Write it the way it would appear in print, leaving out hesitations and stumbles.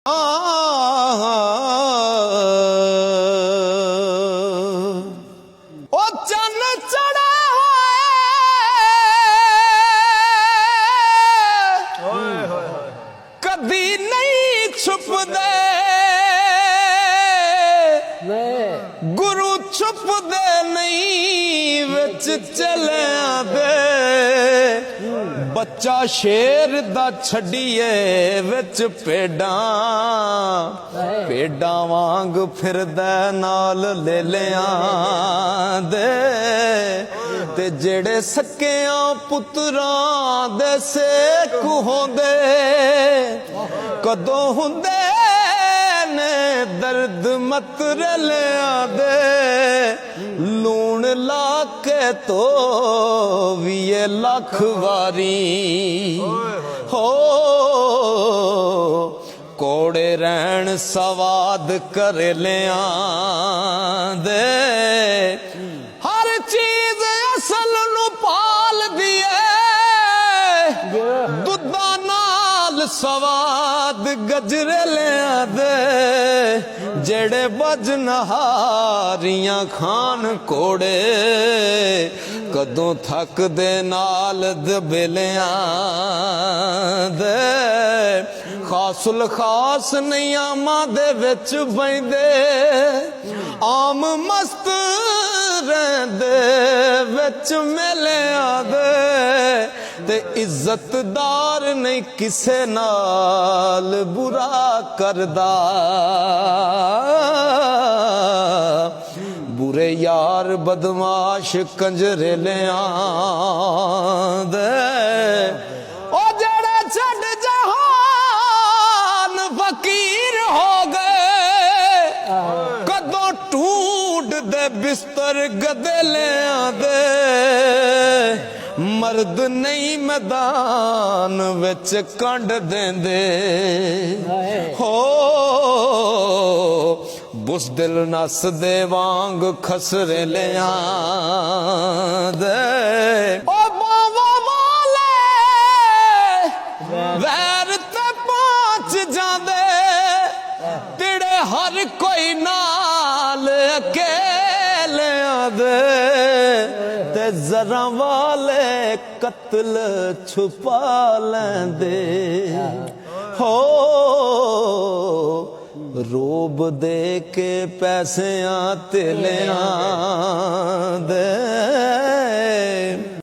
ओ चन चढ़ा कभी नहीं छुपदे गुरु छुपदे नहीं विच चलिया दे बच्चा शेर दा छड़िए विच भेडां वांग फिरदा नाल लेलियां दे ते जेड़े सकियां पुत्रां दे सेक होंदे कदों हुंदे ने दर्द मत रलिया दे लूण ला के तो भी ये लख वारी हो कोड़े रहन सवाद कर लिया दे हर चीज असल नु पाल दिए दुद्धा नाल सवाद गजरे लिया दे जेड़े बजनहारियां खान कोड़े कदों थक दे नाल दबेलियां दे खासुल खास नहीं आमा दे विच बैंदे आम मस्त रहंदे विच मेलिया दे ते इज्जतदार नहीं किसे नाल बुरा करदा बुरे यार बदमाश कंजरे लिया दे ओ जेड़े छड़ जहान फकीर हो गए कदों टूट दे बिस्तर गदेलिया दे मर्द नहीं मैदान विच कंड देंदे हो बुज़दिल नस दे वांग खसरे लिया दे ओ बावा वाले वैर ते पहुंच जांदे तेरे हर कोई नाल अकेले दे ते जरा वाले कत्ल छुपा लेंदे हो रोब दे के पैसियां ते लिया दे